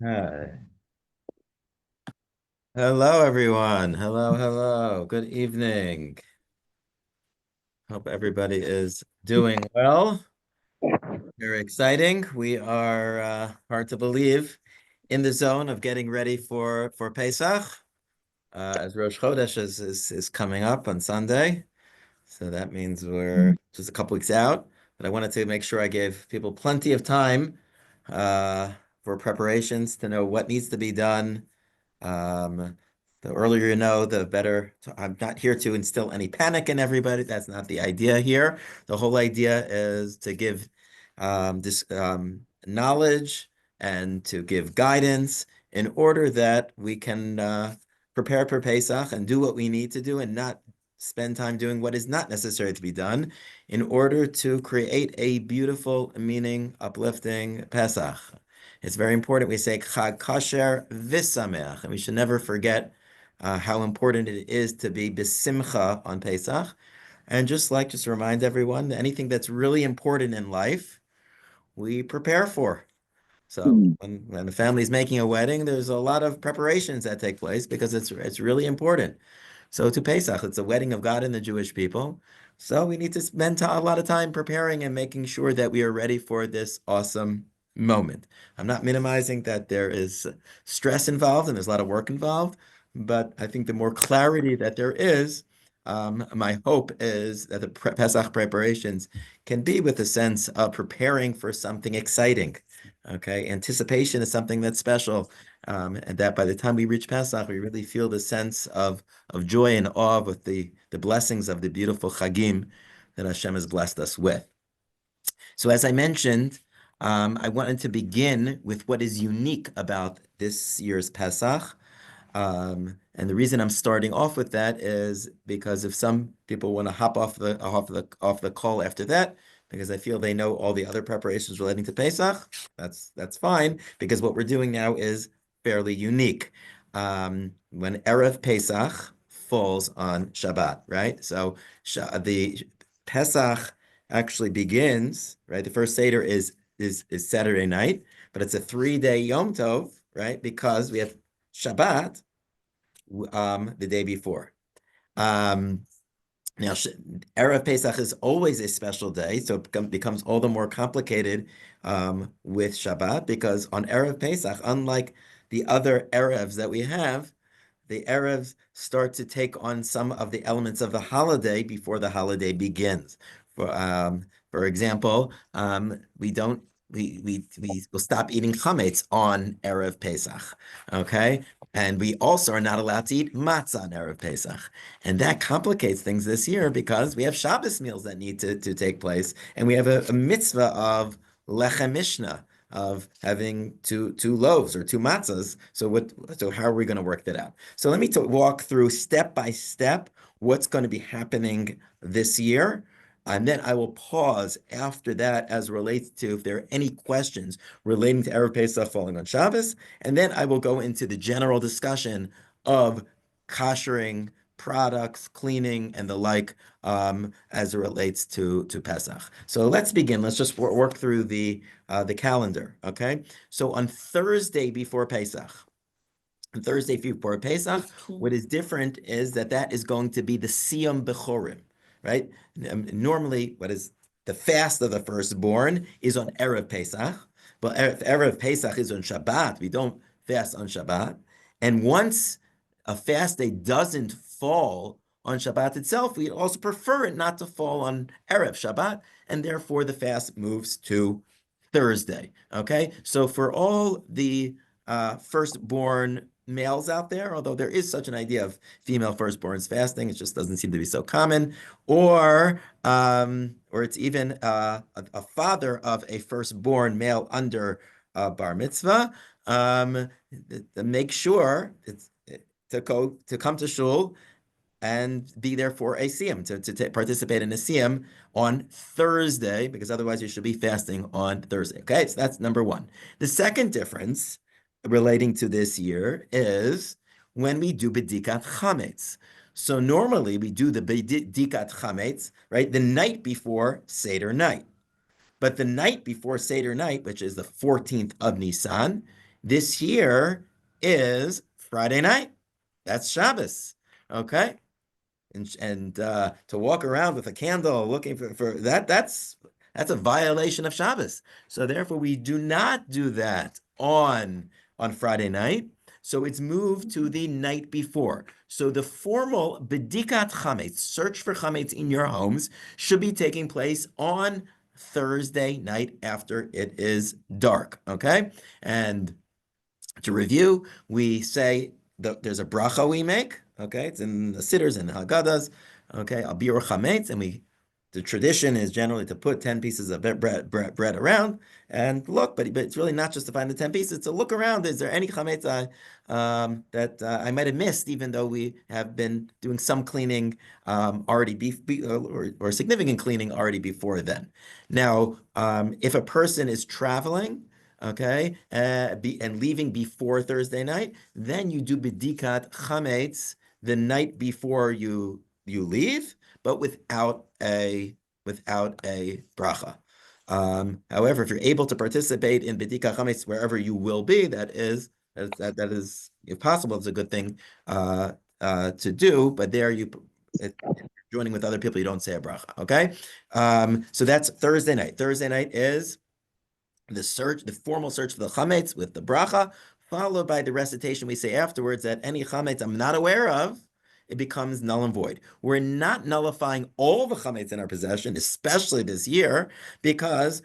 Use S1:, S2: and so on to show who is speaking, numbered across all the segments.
S1: Hi. Hello, everyone. Hello, hello. Good evening. Hope everybody is doing well. Very exciting. We are hard to believe in the zone of getting ready for Pesach, as Rosh Chodesh is coming up on Sunday. So that means we're just a couple weeks out. But I wanted to make sure I gave people plenty of time uh, for preparations to know what needs to be done. Um, the earlier you know, the better. So I'm not here to instill any panic in everybody. That's not the idea here. The whole idea is to give this knowledge and to give guidance in order that we can prepare for Pesach and do what we need to do and not spend time doing what is not necessary to be done in order to create a beautiful, meaning, uplifting Pesach. It's very important we say Chag Kasher V'Sameach, and we should never forget how important it is to be besimcha on Pesach. And just to remind everyone, anything that's really important in life, we prepare for. So when the family's making a wedding, there's a lot of preparations that take place because it's really important. So to Pesach, it's a wedding of God and the Jewish people. So we need to spend a lot of time preparing and making sure that we are ready for this awesome moment. I'm not minimizing that there is stress involved and there's a lot of work involved, but I think the more clarity that there is, my hope is that the Pesach preparations can be with a sense of preparing for something exciting. Okay, anticipation is something that's special, and that by the time we reach Pesach, we really feel the sense of joy and awe with the blessings of the beautiful Chagim that Hashem has blessed us with. So, as I mentioned, I wanted to begin with what is unique about this year's Pesach. And the reason I'm starting off with that is because if some people want to hop off the call after that, because I feel they know all the other preparations relating to Pesach, that's fine, because what we're doing now is fairly unique. When Erev Pesach falls on Shabbat, right? So the Pesach actually begins, right? The first Seder is Saturday night, but it's a 3-day Yom Tov, right? Because we have Shabbat the day before. Um, now, Erev Pesach is always a special day, so it becomes all the more complicated with Shabbat because on Erev Pesach, unlike the other Erevs that we have, the Erevs start to take on some of the elements of the holiday before the holiday begins. For example, we don't we will stop eating chametz on Erev Pesach, okay? And we also are not allowed to eat matzah on Erev Pesach. And that complicates things this year because we have Shabbos meals that need to take place, and we have a mitzvah of lechem mishnah, of having two loaves or two matzahs. So how are we going to work that out? So let me walk through step by step what's going to be happening this year. And then I will pause after that as relates to if there are any questions relating to Erev Pesach falling on Shabbos. And then I will go into the general discussion of koshering, products, cleaning, and the like as it relates to Pesach. So let's begin. Let's just work through the calendar. Okay. So on Thursday before Pesach, what is different is that is going to be the Siyam Bechorim, right? Normally, what is the fast of the firstborn is on Erev Pesach, but if Erev Pesach is on Shabbat, we don't fast on Shabbat. And once a fast day doesn't fall on Shabbat itself, we also prefer it not to fall on Erev Shabbat, and therefore the fast moves to Thursday. Okay, so for all the firstborn males out there, although there is such an idea of female firstborns fasting, it just doesn't seem to be so common. Or it's even a father of a firstborn male under bar mitzvah. Make sure to come to shul and be there for a siyum, to participate in a siyum on Thursday, because otherwise you should be fasting on Thursday. Okay, so that's number one. The second difference relating to this year is when we do bedikat chametz. So normally we do the bedikat chametz, right, the night before Seder night. But the night before Seder night, which is the 14th of Nisan, This year is Friday night. That's Shabbos. Okay. And to walk around with a candle looking for that, that's a violation of Shabbos. So therefore, we do not do that on Friday night. So it's moved to the night before. So the formal bedikat chametz, search for chametz in your homes, should be taking place on Thursday night after it is dark. Okay, and to review, we say there's a bracha we make. Okay, it's in the sitters and the Haggadahs. Okay, abir chametz, and the tradition is generally to put 10 pieces of bread around and look, but it's really not just to find the 10 pieces, to look around. Is there any chametz that I might have missed, even though we have been doing some cleaning already, or significant cleaning already before then. Now, if a person is traveling, okay, and leaving before Thursday night, then you do bedikat chametz the night before you leave, but without a bracha. However, if you're able to participate in bedikat chametz wherever you will be, that is, if possible, it's a good thing to do. But there joining with other people, you don't say a bracha. Okay, so that's Thursday night. Thursday night is the formal search for the chametz with the bracha, followed by the recitation we say afterwards that any chametz I'm not aware of, it becomes null and void. We're not nullifying all the chametz in our possession, especially this year, because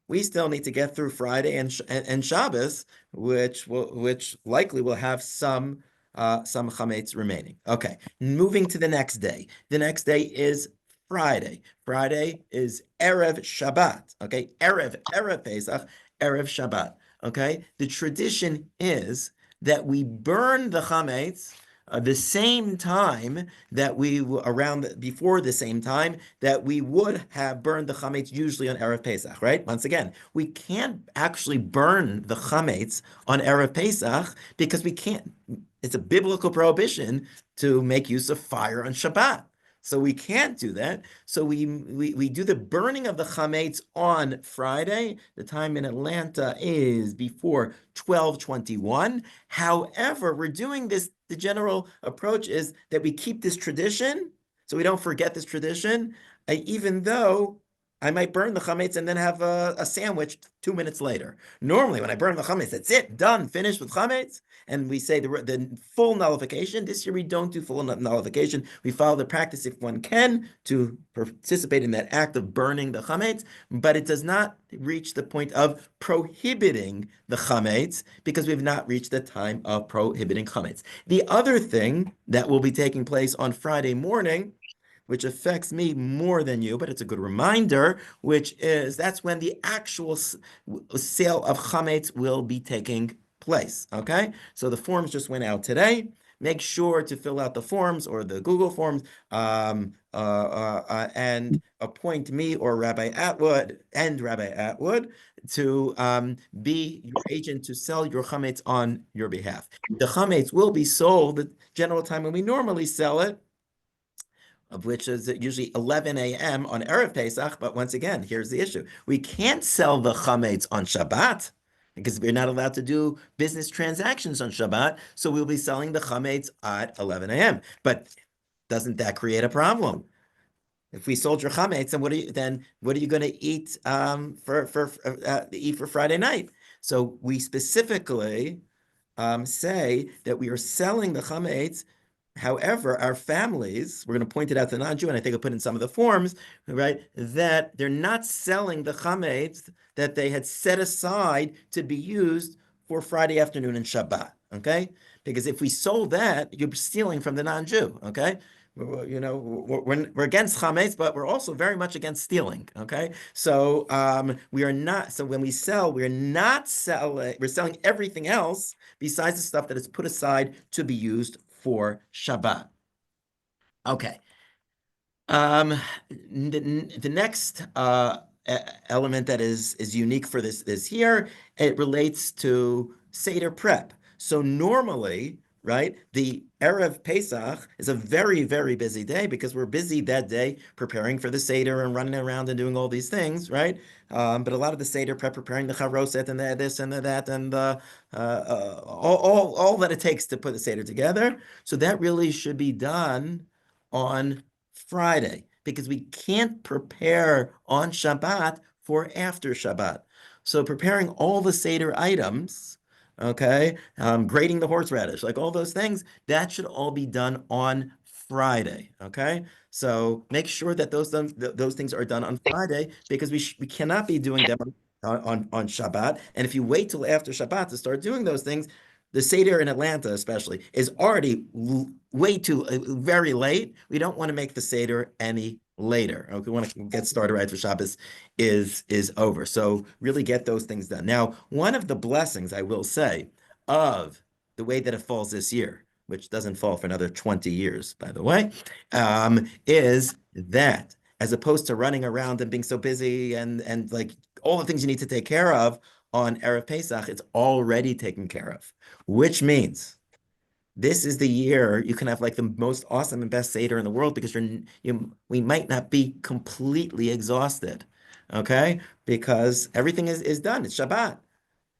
S1: we still need to get through Friday and Shabbos, which likely will have some chametz remaining. Okay, moving to the next day. The next day is Friday. Friday is Erev Shabbat. Okay, Erev Pesach, Erev Shabbat. Okay, the tradition is that we burn the chametz the same time that before the same time that we would have burned the chametz usually on Erev Pesach, right? Once again, we can't actually burn the chametz on Erev Pesach because we can't. It's a biblical prohibition to make use of fire on Shabbat. So we can't do that. So we do the burning of the chametz on Friday. The time in Atlanta is before 12:21. However, we're doing this. The general approach is that we keep this tradition, so we don't forget this tradition, even though I might burn the chametz and then have a sandwich 2 minutes later. Normally, when I burn the chametz, that's it, done, finished with chametz. And we say the full nullification. This year we don't do full nullification. We follow the practice, if one can, to participate in that act of burning the chametz, but it does not reach the point of prohibiting the chametz because we've not reached the time of prohibiting chametz. The other thing that will be taking place on Friday morning, which affects me more than you, but it's a good reminder, which is that's when the actual sale of chametz will be taking place. Okay, so the forms just went out today. Make sure to fill out the forms or the Google forms and appoint me or Rabbi Atwood to be your agent to sell your chametz on your behalf. The chametz will be sold the general time when we normally sell it, of which is usually 11 a.m. on Erev Pesach. But once again, here's the issue. We can't sell the chametz on Shabbat because we're not allowed to do business transactions on Shabbat. So we'll be selling the chametz at 11 a.m. But doesn't that create a problem? If we sold your chametz, then what are you going to eat for Friday night? So we specifically say that we are selling the chametz. However, our families, we're going to point it out to the non-Jew, and I think I put in some of the forms, right, that they're not selling the chametz that they had set aside to be used for Friday afternoon and Shabbat, okay? Because if we sold that, you're stealing from the non-Jew, okay? We're against chametz, but we're also very much against stealing. Okay, so we are not. So when we sell, we're not selling. We're selling everything else besides the stuff that is put aside to be used for Shabbat. Okay. The next element that is unique for this year, it relates to Seder prep. So normally right? The Erev Pesach is a very, very busy day because we're busy that day preparing for the Seder and running around and doing all these things, right? But a lot of the Seder preparing the charoset and the this and the that and the all that it takes to put the Seder together. So that really should be done on Friday because we can't prepare on Shabbat for after Shabbat. So preparing all the Seder items, okay, grating the horseradish, like all those things, that should all be done on Friday, okay? So make sure that those things are done on Friday because we cannot be doing them on Shabbat. And if you wait till after Shabbat to start doing those things, the Seder in Atlanta, especially, is already way too very late. We don't want to make the Seder any later. Okay, we want to get started right for Shabbos is over. So really get those things done. Now, one of the blessings I will say of the way that it falls this year, which doesn't fall for another 20 years, by the way, is that as opposed to running around and being so busy and like all the things you need to take care of on Erev Pesach, it's already taken care of, which means this is the year you can have like the most awesome and best Seder in the world because we might not be completely exhausted, okay? Because everything is done. It's Shabbat.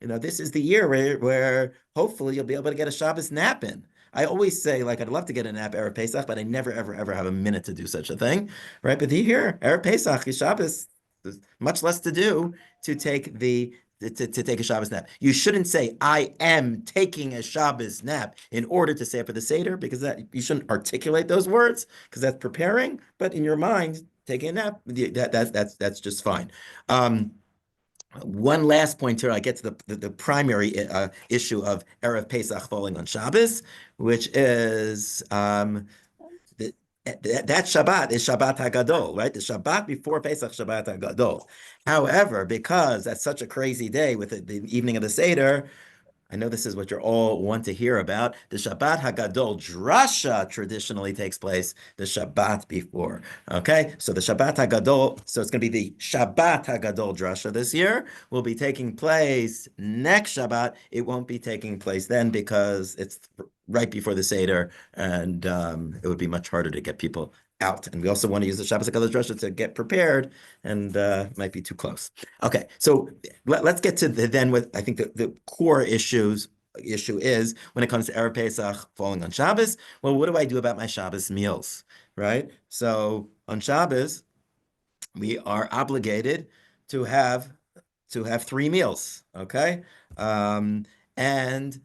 S1: This is the year where hopefully you'll be able to get a Shabbos nap in. I always say, like, I'd love to get a nap Erev Pesach, but I never, ever, ever have a minute to do such a thing, right? But here, Erev Pesach, is Shabbos, there's much less to do to take to take a Shabbos nap. You shouldn't say, I am taking a Shabbos nap in order to say it for the Seder, because that you shouldn't articulate those words, because that's preparing, but in your mind, taking a nap, that's just fine. One last point here, I get to the primary issue of Erev Pesach falling on Shabbos, which is that that Shabbat is Shabbat HaGadol, right? The Shabbat before Pesach, Shabbat HaGadol. However, because that's such a crazy day with the evening of the Seder, I know this is what you all want to hear about. The Shabbat Hagadol drasha traditionally takes place the Shabbat before. Okay, so the Shabbat Hagadol, so it's going to be the Shabbat Hagadol drasha this year, will be taking place next Shabbat. It won't be taking place then because it's right before the Seder, and it would be much harder to get people out. And we also want to use the Shabbos Hagadol drasha to get prepared, and might be too close. Okay, so let's get to then with I think the core issue is when it comes to Erev Pesach falling on Shabbos. Well, what do I do about my Shabbos meals, right? So on Shabbos, we are obligated to have three meals, okay? And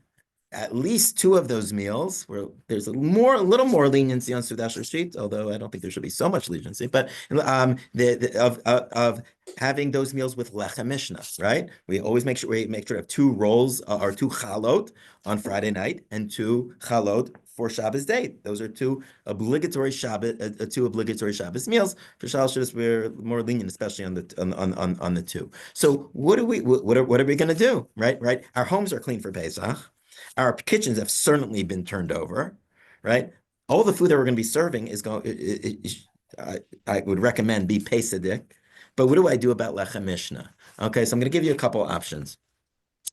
S1: at least two of those meals where there's a little more leniency on Sudasher Street, although I don't think there should be so much leniency, but of having those meals with lechem mishnah, right? We always make sure to have two rolls or two chalot on Friday night and two chalot for Shabbos day. Those are two obligatory Shabbos meals. For Shabbos, we're more lenient, especially on the two. So what are we going to do? Right. Our homes are clean for Pesach. Our kitchens have certainly been turned over, right? All the food that we're going to be serving is going. I would recommend be Pesach. But what do I do about lechem mishnah? Okay, so I'm going to give you a couple options.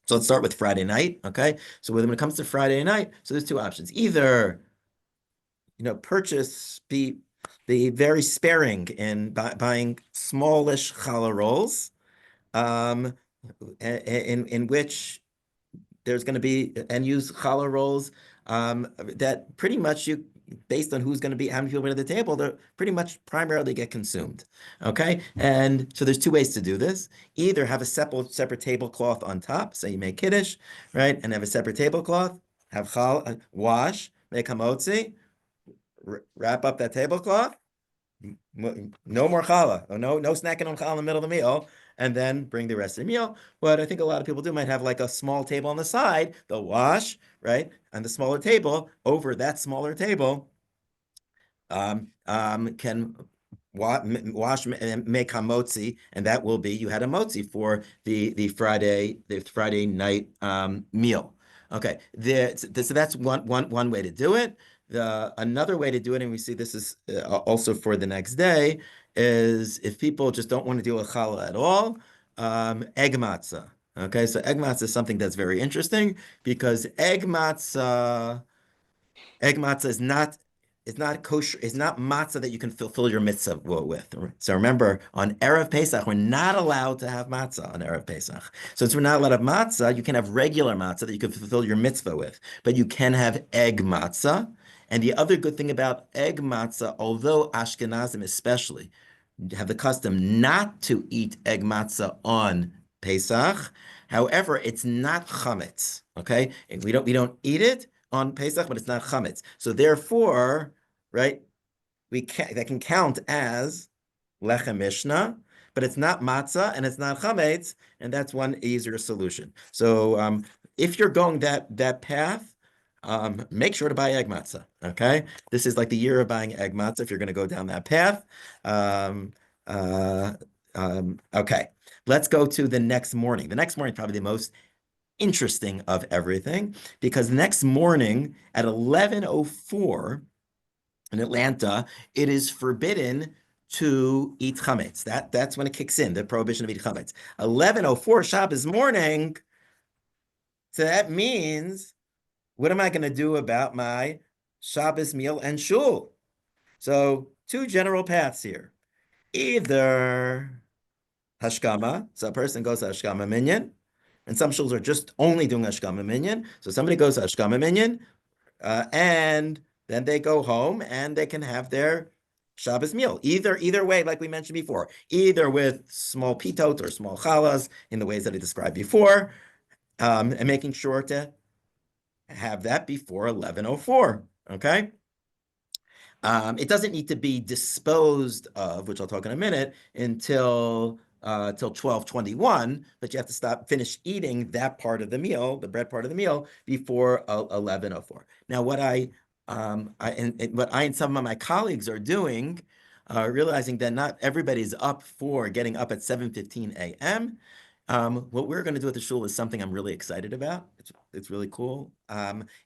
S1: So let's start with Friday night. Okay, so when it comes to Friday night, so there's two options. Either be very sparing in buying smallish challah rolls, in which there's going to be and use challah rolls that pretty much based on who's going to be how many people are at the table, they pretty much primarily get consumed. Okay, and so there's two ways to do this. Either have a separate tablecloth on top, so you make kiddush, right, and have a separate tablecloth, have wash, make hamotzi, wrap up that tablecloth. No more challah. No snacking on challah in the middle of the meal, and then bring the rest of the meal. What I think a lot of people do might have like a small table on the side. They'll wash, right, on the smaller table. Over that smaller table, can wash and make hamotzi, and that will be you had a motzi for the Friday night meal. Okay, so that's one way to do it. Another way to do it, and we see this is also for the next day, is if people just don't want to deal with challah at all, egg matzah. Okay, so egg matzah is something that's very interesting because egg matzah Egg matzah is not kosher, is not matzah that you can fulfill your mitzvah with. So remember, on Erev Pesach, we're not allowed to have matzah on Erev Pesach. So since we're not allowed to have matzah, you can have regular matzah that you can fulfill your mitzvah with, but you can have egg matzah. And the other good thing about egg matzah, although Ashkenazim especially have the custom not to eat egg matzah on Pesach, however, it's not chametz. Okay, and we don't eat it on Pesach, but it's not chametz. So therefore, right, that can count as lechem mishnah, but it's not matzah and it's not chametz, and that's one easier solution. So if you're going that path, make sure to buy egg matzah. Okay, this is like the year of buying egg matzah if you're going to go down that path. Um, uh, okay, let's go to the next morning. The next morning, probably the most interesting of everything, because next morning at 11:04 in Atlanta, it is forbidden to eat chametz. That's when it kicks in, the prohibition of eating chametz. 11:04 Shabbos morning. So that means, what am I going to do about my Shabbos meal and shul? So two general paths here. Either hashkama, so a person goes to hashkama minyan, and some shuls are just only doing hashkama minyan. So somebody goes to hashkama minyan, and then they go home and they can have their Shabbos meal. Either way, like we mentioned before, either with small pitot or small challahs in the ways that I described before, and making sure to have that before 11:04. Okay. It doesn't need to be disposed of, which I'll talk in a minute, till 12:21, but you have to finish eating that part of the meal, the bread part of the meal, before 11:04. Now, what I and some of my colleagues are doing, realizing that not everybody's up for getting up at 7:15 a.m. What we're going to do at the shul is something I'm really excited about. It's really cool.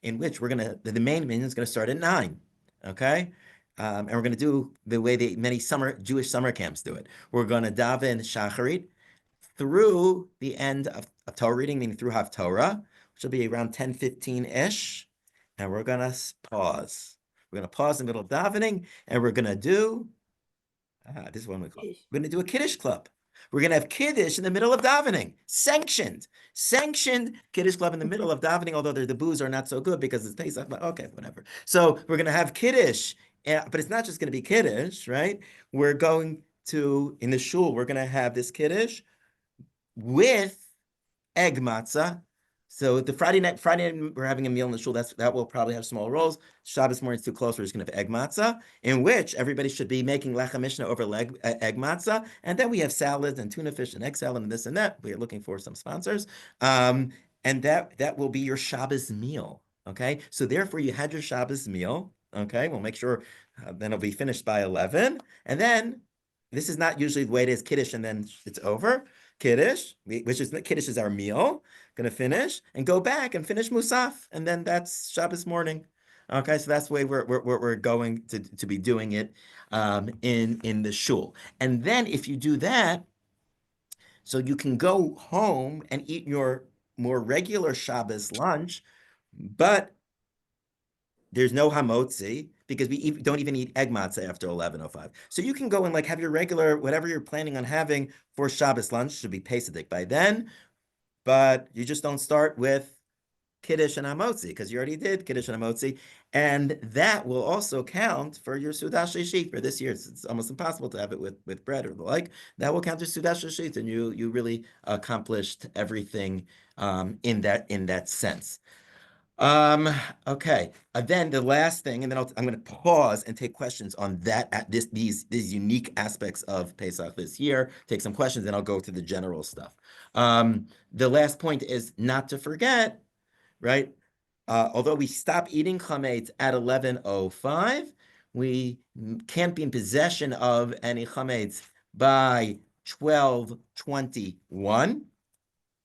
S1: In which the main minyan is going to start at 9. Okay. And we're going to do the way many Jewish summer camps do it. We're going to daven shacharit through the end of Torah reading, meaning through Haftorah, which will be around 10:15-ish. And we're going to pause. We're going to pause in the middle of davening, and we're going to do, this is what we call it. We're going to do a Kiddush club. We're going to have Kiddush in the middle of davening, sanctioned Kiddush club in the middle of davening, although the booze are not so good because it's Pesach, but okay, whatever. So we're going to have Kiddush, but it's not just going to be Kiddush, right? We're going to, in the shul, we're going to have this Kiddush with egg matzah. So the Friday night, we're having a meal in the shul. That will probably have small rolls. Shabbos morning is too close. We're just going to have egg matzah, in which everybody should be making lechem mishnah over egg matzah, and then we have salads and tuna fish and egg salad and this and that. We are looking for some sponsors, and that will be your Shabbos meal. Okay, so therefore you had your Shabbos meal. Okay, we'll make sure then it'll be finished by 11, and then this is not usually the way it is, Kiddush, and then it's over. Kiddush, Kiddush is our meal. Going to finish and go back and finish Musaf, and then that's Shabbos morning. Okay, so that's the way we're going to be doing it in the shul. And then if you do that, so you can go home and eat your more regular Shabbos lunch, but there's no hamotzi because we don't even eat egg matzah after 11:05. So you can go and like have your regular, whatever you're planning on having for Shabbos lunch, should be Pesach by then, but you just don't start with Kiddush and Hamotzi because you already did Kiddush and Hamotzi, and that will also count for your Sudash Shishit for this year. It's almost impossible to have it with bread or the like. That will count as Sudash Shishit, and you really accomplished everything in that sense. Um, okay. Then the last thing, and then I'm going to pause and take questions on these unique aspects of Pesach this year. Take some questions, and I'll go to the general stuff. The last point is not to forget, right? Although we stop eating chametz at 11:05, we can't be in possession of any chametz by 12:21.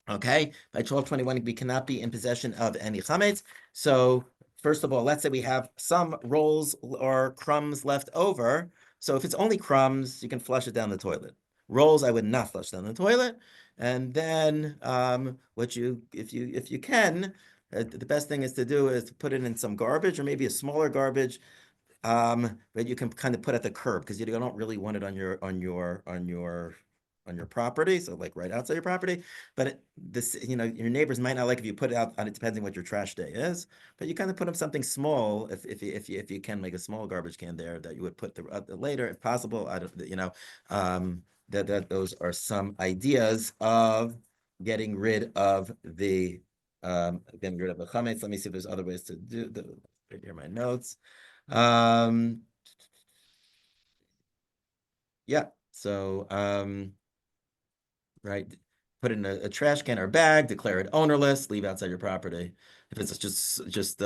S1: Okay, by 12:21, we cannot be in possession of any chametz. So first of all, let's say we have some rolls or crumbs left over. So if it's only crumbs, you can flush it down the toilet. Rolls, I would not flush down the toilet. And then if you can, the best thing is to do is to put it in some garbage or maybe a smaller garbage that you can kind of put at the curb because you don't really want it on your property, so like right outside your property. But this, your neighbors might not like if you put it out on it, depending what your trash day is. But you kind of put up something small if you can make a small garbage can there that you would put later if possible. I don't, that those are some ideas of getting rid of getting rid of the chametz. Let me see if there's other ways to do the. Right here, my notes. Um, yeah. So, right, put it in a trash can or bag, declare it ownerless, leave outside your property. If it's just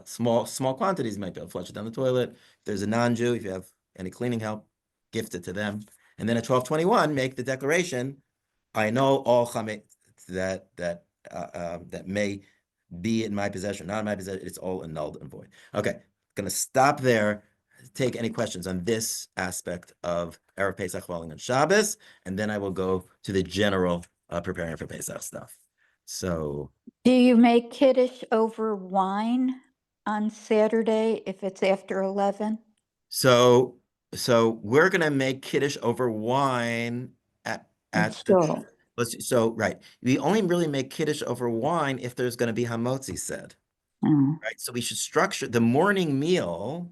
S1: small quantities, you might be able to flush it down the toilet. If there's a non-Jew, if you have any cleaning help, gift it to them. And then at 12:21, make the declaration. I know all chametz that may be in my possession, not in my possession. It's all annulled and void. Okay, gonna stop there. Take any questions on this aspect of Erev Pesach falling on Shabbos, and then I will go to the general preparing for Pesach stuff. So,
S2: Do you make Kiddush over wine on Saturday if it's after 11?
S1: so, we're gonna make Kiddush over wine at the.
S2: Sure.
S1: Right. We only really make Kiddush over wine if there's going to be Hamotzi said.
S2: Mm.
S1: Right. So we should structure the morning meal,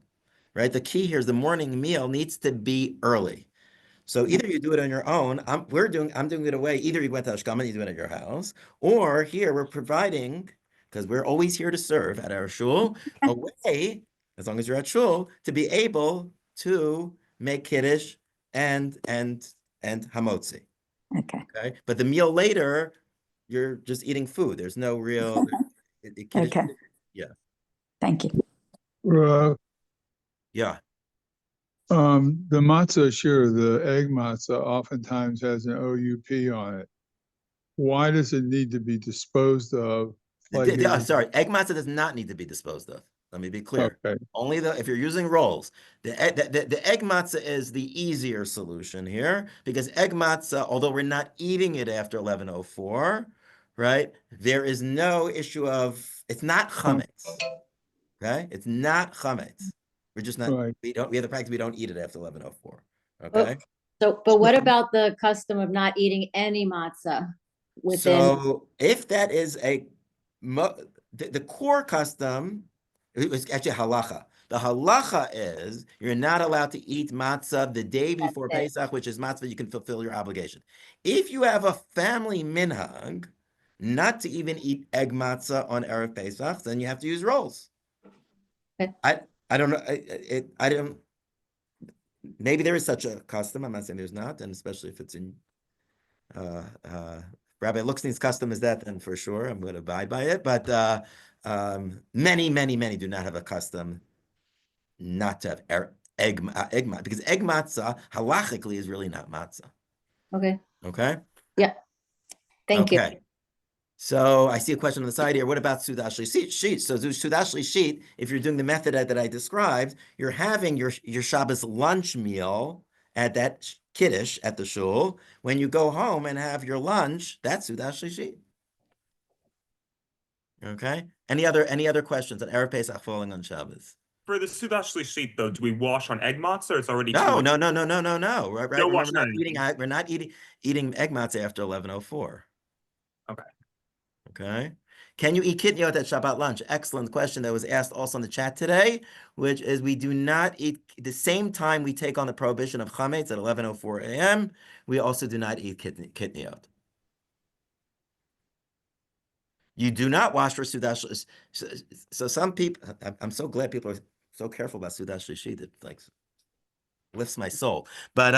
S1: right? The key here is the morning meal needs to be early. So either you do it on your own. I'm doing it away. Either you went to Ashkama and you do it at your house, or here we're providing, because we're always here to serve at our shul, a way, as long as you're at shul, to be able to make Kiddush and Hamotzi.
S2: Okay.
S1: Okay. But the meal later, you're just eating food. There's no real Kiddush.
S2: Okay.
S1: Yeah.
S2: Thank you.
S1: Yeah.
S3: The matzah, sure, the egg matzah oftentimes has an OUP on it. Why does it need to be disposed of?
S1: Sorry, egg matzah does not need to be disposed of. Let me be clear.
S3: Okay.
S1: Only if you're using rolls. The egg matzah is the easier solution here because egg matzah, although we're not eating it after 11:04, right? There is no issue of it's not chametz. Okay, it's not chametz. We're just not.
S3: Right.
S1: We have the practice. We don't eat it after 11:04. Okay.
S4: But what about the custom of not eating any matzah within?
S1: So if that is the core custom, it was actually halacha. The halacha is you're not allowed to eat matzah the day before Pesach, which is matzah you can fulfill your obligation. If you have a family minhag not to even eat egg matzah on Erev Pesach, then you have to use rolls.
S4: Okay.
S1: I don't know. I don't. Maybe there is such a custom. I'm not saying there's not, and especially if it's in Rabbi Luxney's custom is that, then for sure I'm going to abide by it. But many do not have a custom not to have egg matzah because egg matzah halachically is really not matzah.
S4: Okay.
S1: Okay.
S4: Yeah. Thank you.
S1: Okay. So I see a question on the side here. What about Sudash sheet? So Sudash sheet, if you're doing the method that I described, you're having your Shabbos lunch meal at that Kiddush at the shul. When you go home and have your lunch, that's Sudash sheet. Okay. Any other questions on Erev Pesach falling on Shabbos?
S5: For the Sudash sheet, though, do we wash on egg matzah or it's already
S1: No.
S5: too much?
S1: No. Right.
S5: Don't
S1: Remember,
S5: wash on anything.
S1: we're not eating egg matzah after 11:04.
S5: Okay.
S1: Okay. Can you eat kitniot at Shabbat lunch? Excellent question that was asked also in the chat today, which is we do not eat the same time we take on the prohibition of chametz at 11:04 a.m. We also do not eat kitniot. You do not wash for Sudash. So some people, I'm so glad people are so careful about Sudash Shlishi that like lifts my soul. But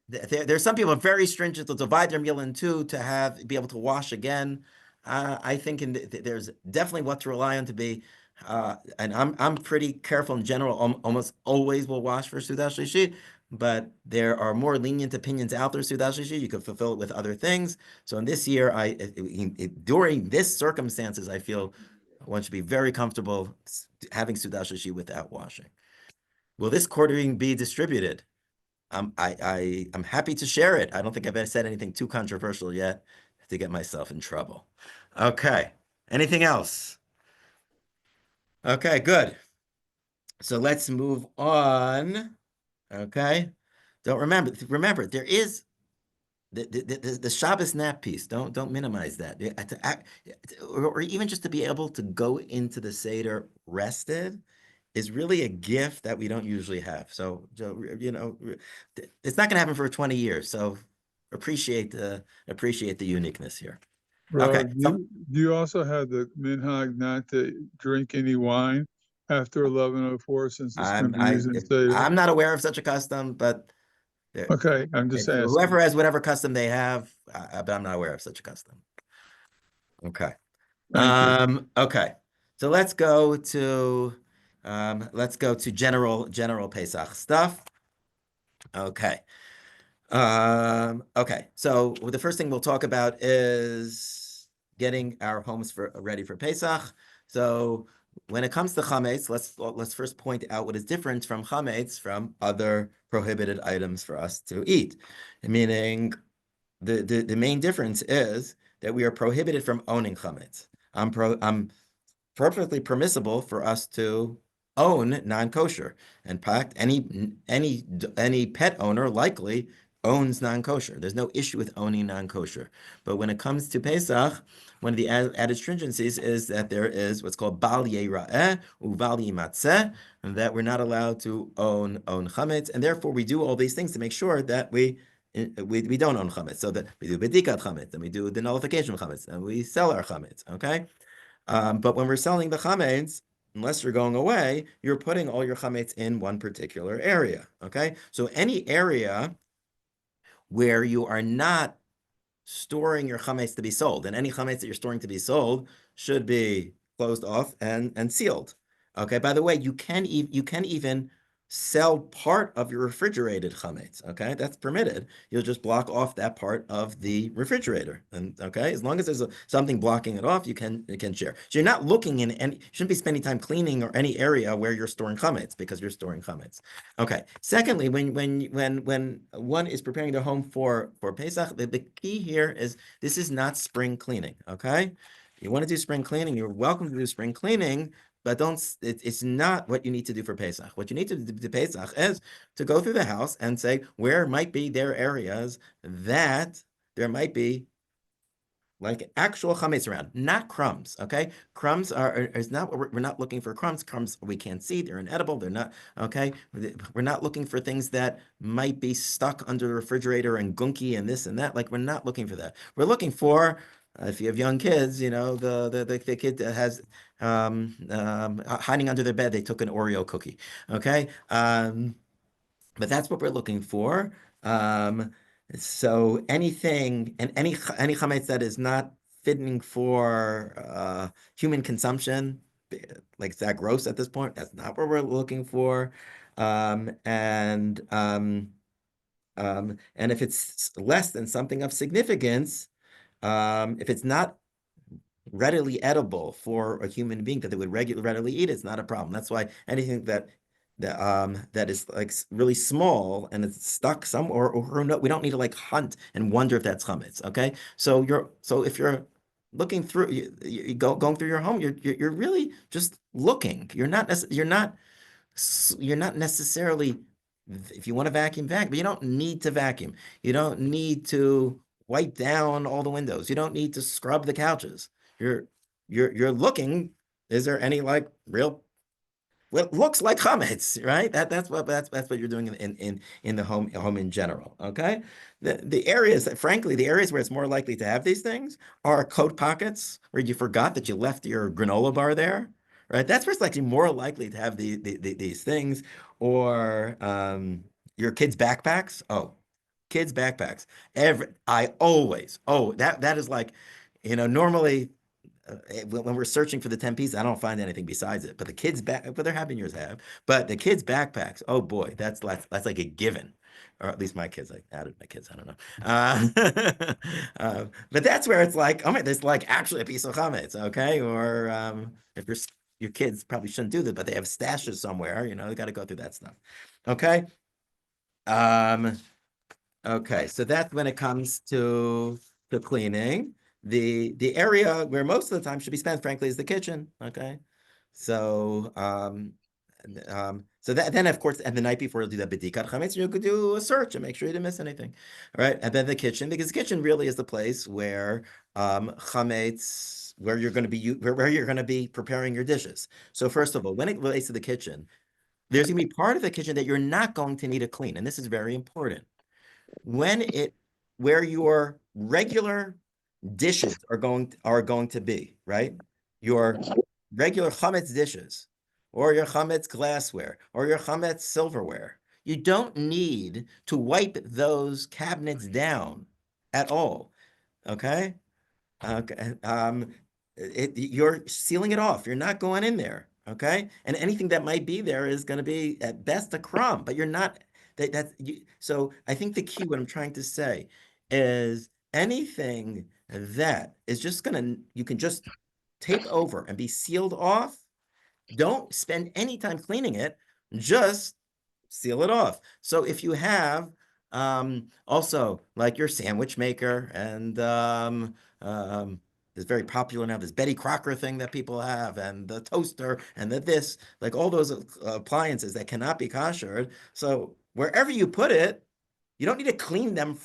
S1: there's some people are very stringent to divide their meal in two to be able to wash again. I think there's definitely what to rely on to be, and I'm pretty careful in general. Almost always will wash for Sudash Shlishi, but there are more lenient opinions out there. Sudash Shlishi, you could fulfill it with other things. So in this year, during this circumstances, I feel one should be very comfortable having Sudash Shlishi without washing. Will this quartering be distributed? I'm happy to share it. I don't think I've said anything too controversial yet. to get myself in trouble. Okay. Anything else? Okay, good. So let's move on. Okay. Don't remember, there is the Shabbos nap piece. Don't minimize that. Or even just to be able to go into the Seder rested is really a gift that we don't usually have. So, it's not going to happen for 20 years. So appreciate the uniqueness here. Okay.
S3: Rob, do you also have the minhag not to drink any wine after 11:04 since it's going to be used in Seder?
S1: I'm not aware of such a custom, but
S3: Okay, I'm just asking.
S1: whoever has whatever custom they have, but I'm not aware of such a custom. Okay.
S3: Thank you.
S1: Okay. So let's go to general Pesach stuff. Okay. Okay. So the first thing we'll talk about is getting our homes ready for Pesach. So when it comes to chametz, let's first point out what is different from chametz from other prohibited items for us to eat. Meaning, the main difference is that we are prohibited from owning chametz. I'm perfectly permissible for us to own non-kosher. In fact, any pet owner likely owns non-kosher. There's no issue with owning non-kosher. But when it comes to Pesach, one of the added stringencies is that there is what's called bal yera'eh uval yimatzeh, and that we're not allowed to own chametz, and therefore we do all these things to make sure that we don't own chametz. So that we do bedikat chametz, and we do the nullification of chametz, and we sell our chametz. Okay. But when we're selling the chametz, unless you're going away, you're putting all your chametz in one particular area. Okay, so any area where you are not storing your chametz to be sold, and any chametz that you're storing to be sold should be closed off and sealed. Okay. By the way, you can even sell part of your refrigerated chametz. Okay, that's permitted. You'll just block off that part of the refrigerator, and okay, as long as there's something blocking it off, you can share. So you're not looking in any. You shouldn't be spending time cleaning or any area where you're storing chametz because you're storing chametz. Okay. Secondly, when one is preparing their home for Pesach, the key here is this is not spring cleaning. Okay, you want to do spring cleaning, you're welcome to do spring cleaning, but it's not what you need to do for Pesach. What you need to do for Pesach is to go through the house and say where might be there areas that there might be like actual chametz around, not crumbs. Okay, crumbs is not what we're not looking for. Crumbs we can't see; they're inedible. They're not okay. We're not looking for things that might be stuck under the refrigerator and gunky and this and that. Like we're not looking for that. We're looking for if you have young kids, the kid that has hiding under their bed, they took an Oreo cookie. Okay, but that's what we're looking for. So anything and any chametz that is not fitting for human consumption, like is that gross at this point? That's not what we're looking for. And if it's less than something of significance, if it's not readily edible for a human being that they would readily eat, it's not a problem. That's why anything that is like really small and it's stuck somewhere, or no, we don't need to like hunt and wonder if that's chametz. Okay, so if you're looking through, you going through your home, you're really just looking. You're not necessarily, if you want to vacuum, but you don't need to vacuum. You don't need to wipe down all the windows. You don't need to scrub the couches. You're looking. Is there any like real what looks like chametz, right? That's what you're doing in the home in general. Okay, the areas that, frankly, the areas where it's more likely to have these things are coat pockets where you forgot that you left your granola bar there, right? That's where it's likely more likely to have these things, or your kids' backpacks. Oh, kids' backpacks. That is like, normally when we're searching for the 10 pieces, I don't find anything besides it. But the kids' but they're happy yours have. But the kids' backpacks, oh boy, that's like a given. Or at least my kids, I added my kids, I don't know. But that's where it's like, oh man, there's like actually a piece of chametz, okay? Or if your kids probably shouldn't do that, but they have stashes somewhere, you got to go through that stuff. Okay. Okay, so that's when it comes to to cleaning. The area where most of the time should be spent, frankly, is the kitchen. Okay, so so that then of course, and the night before you'll do that bedikat chametz, you could do a search and make sure you didn't miss anything. All right, and then the kitchen, because the kitchen really is the place where chametz, where you're going to be where you're going to be preparing your dishes. So first of all, when it relates to the kitchen, there's going to be part of the kitchen that you're not going to need to clean, and this is very important. Where your regular dishes are going to be, right? Your regular chametz dishes, or your chametz glassware, or your chametz silverware. You don't need to wipe those cabinets down at all. Okay? Okay. You're sealing it off. You're not going in there. Okay. And anything that might be there is going to be at best a crumb, but you're not so I think the key, what I'm trying to say is anything that is just you can just take over and be sealed off. Don't spend any time cleaning it. Just seal it off. So if you have also like your sandwich maker and it's very popular now, this Betty Crocker thing that people have, and the toaster, and this, like all those appliances that cannot be koshered. So wherever you put it, you don't need to clean them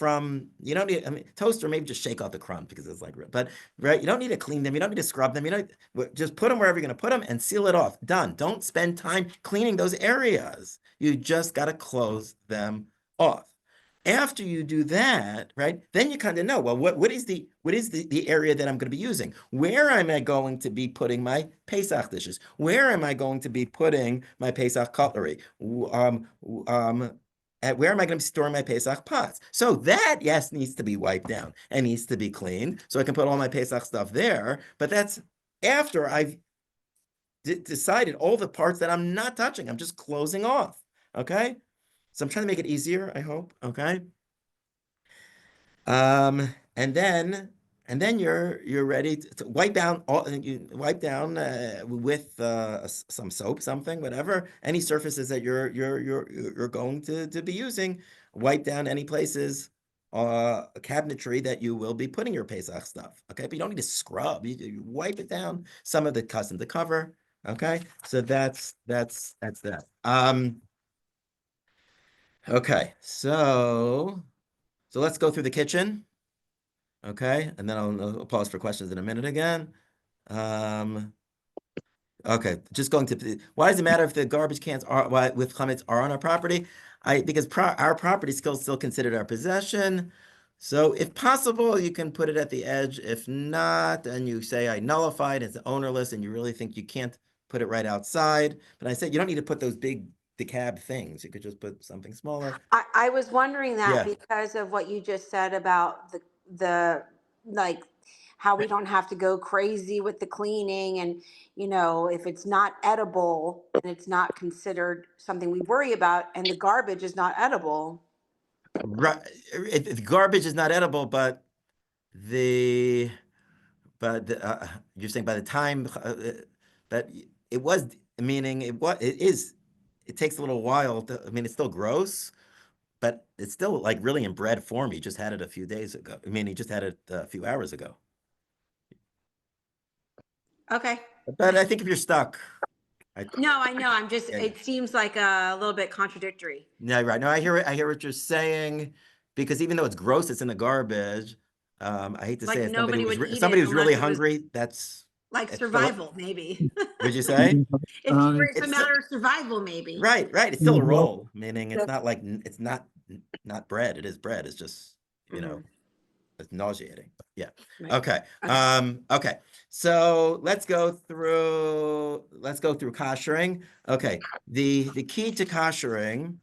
S1: you don't need, I mean, toaster, maybe just shake off the crumbs because it's like, but right, you don't need to clean them. You don't need to scrub them. Just put them wherever you're going to put them and seal it off. Done. Don't spend time cleaning those areas. You just got to close them off. After you do that, right, then you kind of know, well, what is the area that I'm going to be using? Where am I going to be putting my Pesach dishes? Where am I going to be putting my Pesach cutlery? Where am I going to be storing my Pesach pots? So that, yes, needs to be wiped down and needs to be cleaned. So I can put all my Pesach stuff there. But that's after I've decided all the parts that I'm not touching. I'm just closing off. Okay. So I'm trying to make it easier, I hope. Okay. And then you're ready to wipe down you wipe down with some soap, something, whatever, any surfaces that you're going to be using. Wipe down any places, cabinetry that you will be putting your Pesach stuff. Okay, but you don't need to scrub. You wipe it down. Some of it custom to cover. Okay, so that's that. Okay, so let's go through the kitchen. Okay, and then I'll pause for questions in a minute again. Okay, just going to, why does it matter if the garbage cans with chametz are on our property? Because our property is still considered our possession. So if possible, you can put it at the edge. If not, and you say I nullified, it's ownerless, and you really think you can't put it right outside. But I said you don't need to put those big decab things. You could just put something smaller.
S6: I was wondering that
S1: Yeah.
S6: because of what you just said about the like how we don't have to go crazy with the cleaning, and if it's not edible and it's not considered something we worry about, and the garbage is not edible.
S1: Right. Garbage is not edible, but you're saying by the time, but it was, meaning it takes a little while I mean, it's still gross, but it's still like really in bread form. He just had it a few days ago. I mean, he just had it a few hours ago.
S6: Okay.
S1: But I think if you're stuck,
S6: No, I know. I'm just,
S1: Yeah.
S6: it seems like a little bit contradictory.
S1: Yeah, right. No, I hear it. I hear what you're saying, because even though it's gross, it's in the garbage. I hate to
S6: Like
S1: say it,
S6: nobody would eat
S1: somebody
S6: it
S1: who's really
S6: unless it was
S1: hungry, that's
S6: like
S1: it's
S6: survival, maybe.
S1: What'd you say?
S6: It's a
S1: It's
S6: matter of survival, maybe.
S1: Right. It's still a roll, meaning it's not like it's not bread. It is bread. It's just,
S6: Mhm.
S1: it's nauseating. Yeah.
S6: Right.
S1: Okay.
S6: Okay.
S1: Okay. So let's go through koshering. Okay. The key to koshering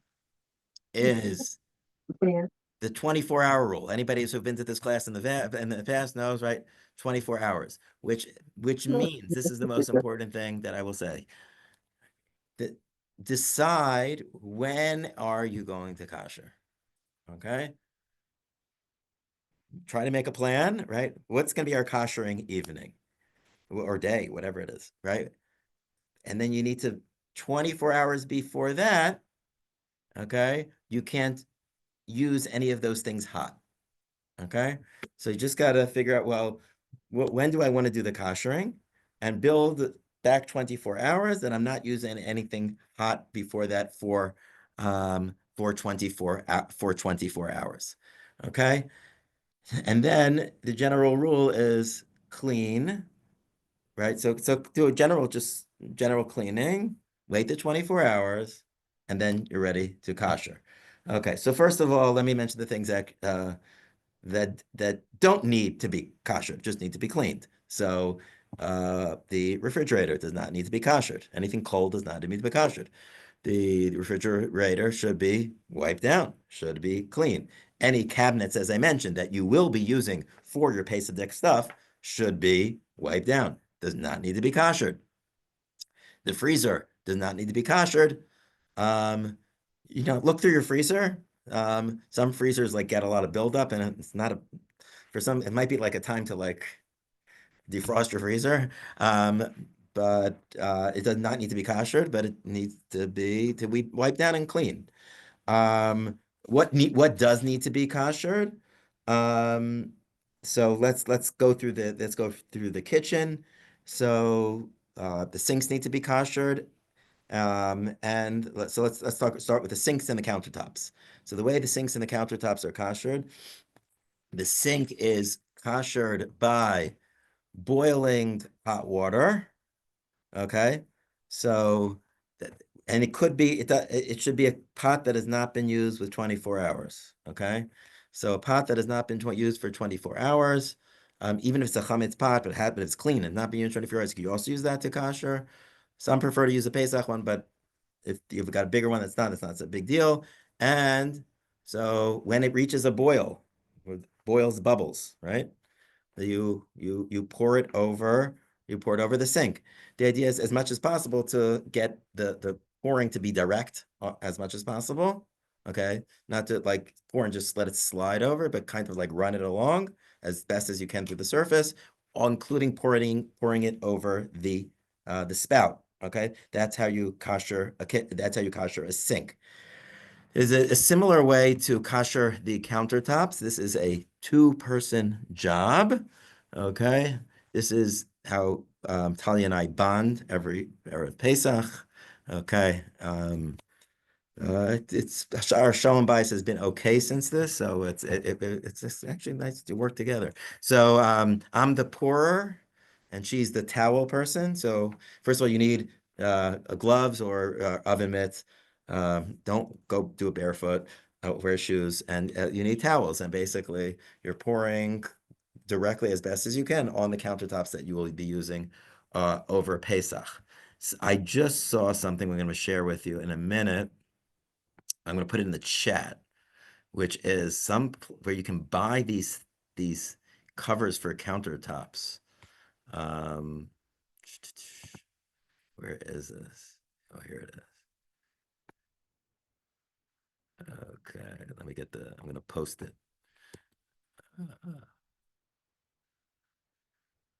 S1: is the 24-hour rule. Anybody who's been to this class in the past knows, right? 24 hours, which means, this is the most important thing that I will say. Decide when are you going to kosher. Okay. Try to make a plan, right? What's going to be our koshering evening or day, whatever it is, right? And then you need to 24 hours before that. Okay. You can't use any of those things hot. Okay, so you just got to figure out, well, when do I want to do the koshering, and build back 24 hours that I'm not using anything hot before that for 24 hours. Okay, and then the general rule is clean, right? So do a general cleaning, wait the 24 hours, and then you're ready to kosher. Okay, so first of all, let me mention the things that don't need to be kosher, just need to be cleaned. So the refrigerator does not need to be koshered. Anything cold does not need to be koshered. The refrigerator should be wiped down, should be clean. Any cabinets, as I mentioned, that you will be using for your Pesach stuff should be wiped down. Does not need to be koshered. The freezer does not need to be koshered. Look through your freezer. Some freezers like get a lot of buildup, and it's not for some, it might be like a time to like defrost your freezer. But it does not need to be koshered, but it needs to be wiped down and clean. What does need to be koshered? So let's go through the kitchen. So the sinks need to be koshered. Let's start with the sinks and the countertops. So the way the sinks and the countertops are koshered, the sink is koshered by boiling hot water. Okay, so and it could be it should be a pot that has not been used with 24 hours. Okay, so a pot that has not been used for 24 hours, even if it's a chametz pot, but it's clean and not being used 24 hours, you can also use that to kosher. Some prefer to use a Pesach one, but if you've got a bigger one, it's not a big deal. And so when it reaches a boil, boils bubbles, right? You pour it over the sink. The idea is as much as possible to get the pouring to be direct as much as possible. Okay, not to like pour and just let it slide over, but kind of like run it along as best as you can through the surface, including pouring it over the spout. Okay, that's how you kosher a sink. There's a similar way to kosher the countertops. This is a two-person job. Okay, this is how Talia and I bond every Erev Pesach. Okay, it's our shalom bayis has been okay since this, so it's actually nice to work together. So I'm the pourer, and she's the towel person. So first of all, you need gloves or oven mitts. Don't go do it barefoot. Wear shoes, and you need towels. And basically, you're pouring directly as best as you can on the countertops that you will be using over Pesach. So I just saw something we're going to share with you in a minute. I'm going to put it in the chat, which is where you can buy these covers for countertops. Where is this? Oh, here it is. Okay, let me I'm going to post it.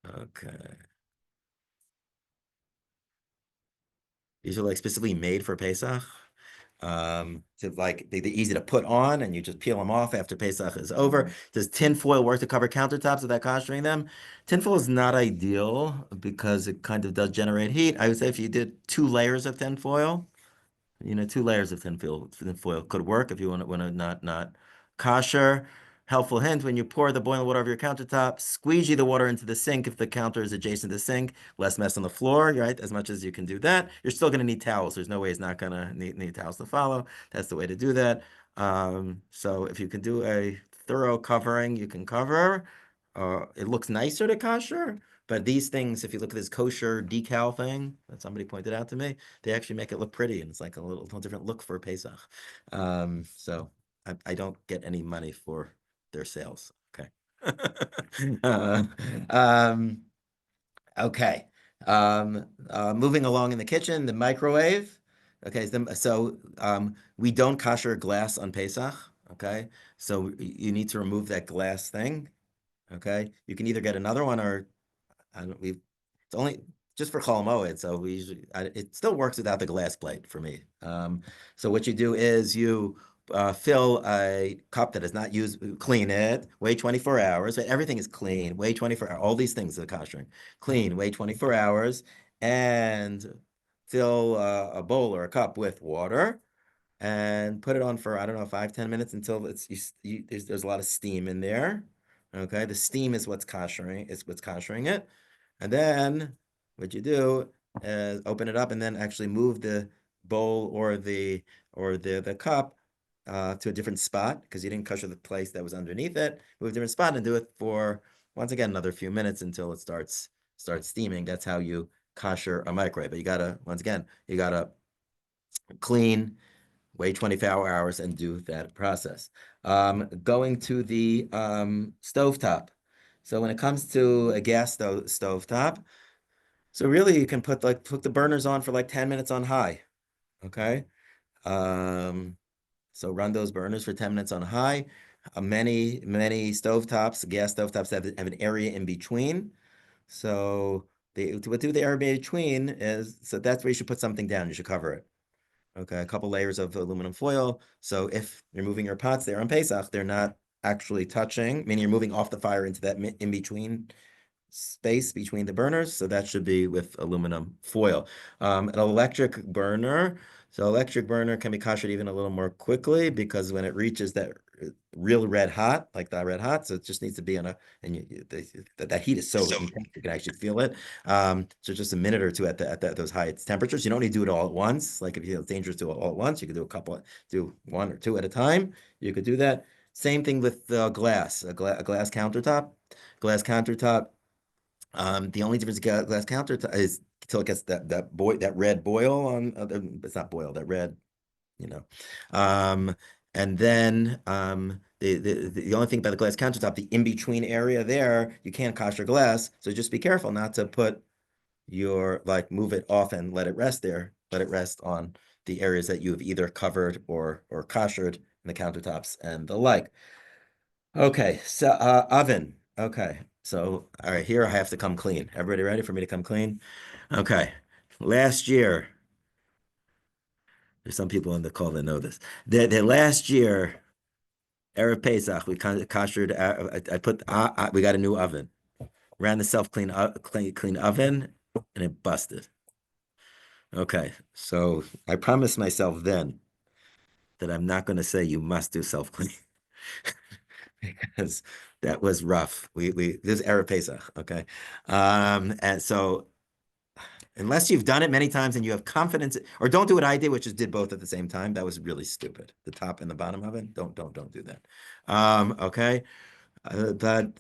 S1: Okay. These are like specifically made for Pesach. To like they're easy to put on, and you just peel them off after Pesach is over. Does tin foil work to cover countertops without koshering them? Tin foil is not ideal because it kind of does generate heat. I would say if you did 2 layers of tin foil, 2 layers of thin foil could work if you want to not kosher. Helpful hint: when you pour the boiling water over your countertop, squeegee the water into the sink if the counter is adjacent to the sink. Less mess on the floor, right? As much as you can do that. You're still going to need towels. There's no way it's not going to need towels to follow. That's the way to do that. So if you can do a thorough covering, you can cover. It looks nicer to kosher, but these things, if you look at this kosher decal thing that somebody pointed out to me, they actually make it look pretty, and it's like a little different look for Pesach. So I don't get any money for their sales. Okay. Okay. Moving along in the kitchen, the microwave. Okay, so we don't kosher glass on Pesach. Okay, so you need to remove that glass thing. Okay, you can either get another one, or I don't. It's only just for Chol Moed, so it still works without the glass plate for me. So what you do is you fill a cup that is not used, clean it, wait 24 hours. Everything is clean, wait 24 hours. All these things are koshering. Clean, wait 24 hours, and fill a bowl or a cup with water, and put it on for, I don't know, 5-10 minutes until there's a lot of steam in there. Okay, the steam is what's koshering it. And then what you do is open it up and then actually move the bowl or the cup to a different spot, because you didn't kosher the place that was underneath it. Move a different spot and do it for, once again, another few minutes until it starts steaming. That's how you kosher a microwave. But you gotta clean, wait 24 hours, and do that process. Going to the stovetop. So when it comes to a gas stovetop, so really you can put the burners on for like 10 minutes on high. Okay. So run those burners for 10 minutes on high. Many stovetops, gas stovetops have an area in between. So what do the area in between is, so that's where you should put something down. You should cover it. Okay, a couple layers of aluminum foil. So if you're moving your pots there on Pesach, they're not actually touching, meaning you're moving off the fire into that in between space between the burners. So that should be with aluminum foil. An electric burner. So electric burner can be koshered even a little more quickly, because when it reaches that real red hot, like that red hot, so it just needs to be on that heat is so intense you can actually feel it. So just a minute or two at those high temperatures. You don't need to do it all at once. Like if you feel it's dangerous to do it all at once, you could do one or two at a time. You could do that. Same thing with glass, a glass countertop. Glass countertop. The only difference with glass countertop is until it gets that red boil on. It's not boil, that red, you know. And then the only thing about the glass countertop, the in between area there, you can't kosher glass. So just be careful not to put move it off and let it rest there. Let it rest on the areas that you have either covered or koshered in the countertops and the like. Okay, so oven. Okay, so all right, here I have to come clean. Everybody ready for me to come clean? Okay, last year, there's some people on the call that know this. The last year, Erev Pesach, we koshered. We got a new oven. Ran the self-clean clean oven, and it busted. Okay, so I promised myself then that I'm not going to say you must do self-clean. Because that was rough. This is Erev Pesach, okay? And so unless you've done it many times and you have confidence, or don't do what I did, which is did both at the same time. That was really stupid. The top and the bottom of it. Don't do that. Okay. But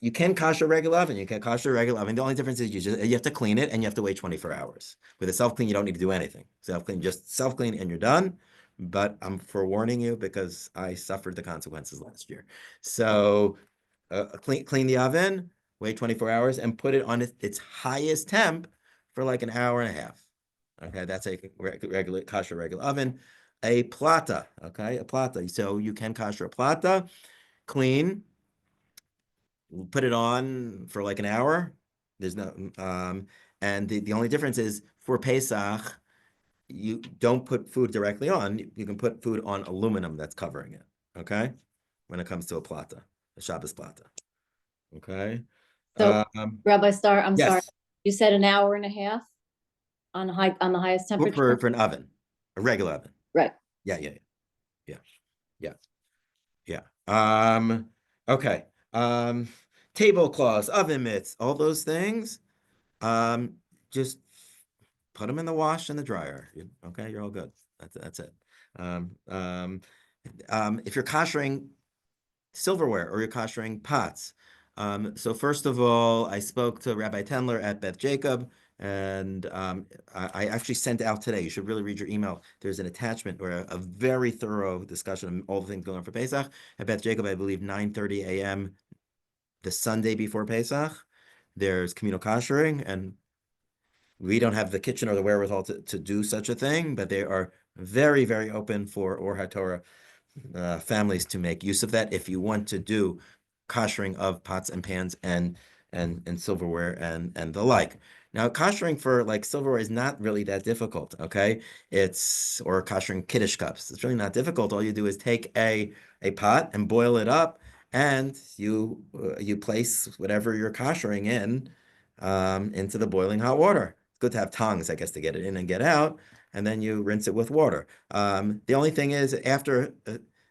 S1: you can kosher regular oven. You can kosher regular oven. The only difference is you have to clean it and you have to wait 24 hours. With a self-clean, you don't need to do anything. Just self-clean and you're done. But I'm forewarning you because I suffered the consequences last year. So clean the oven, wait 24 hours, and put it on its highest temp for like an hour and a half. Okay, that's a regular kosher regular oven. A plata, okay, a plata. So you can kosher a plata, clean, put it on for like an hour. There's no, and the only difference is for Pesach, you don't put food directly on. You can put food on aluminum that's covering it. Okay, when it comes to a plata, a Shabbos plata. Okay.
S4: So, Rabbi Starr, I'm sorry.
S1: Yes,
S4: You said an hour and a half on the highest temperature?
S1: for an oven, a regular oven.
S4: Right.
S1: Yeah. Okay. Tablecloths, oven mitts, all those things. Just put them in the wash and the dryer. Okay, you're all good. That's it. If you're koshering silverware or you're koshering pots. So first of all, I spoke to Rabbi Tendler at Beth Jacob, and I actually sent out today. You should really read your email. There's an attachment or a very thorough discussion of all the things going on for Pesach at Beth Jacob. I believe 9:30 a.m. the Sunday before Pesach. There's communal koshering, and we don't have the kitchen or the wherewithal to do such a thing, but they are very, very open for Or HaTorah families to make use of that if you want to do koshering of pots and pans and silverware and the like. Now, koshering for like silverware is not really that difficult, okay? Or koshering Kiddush cups. It's really not difficult. All you do is take a pot and boil it up, and you place whatever you're koshering in into the boiling hot water. It's good to have tongs, I guess, to get it in and get out, and then you rinse it with water. The only thing is after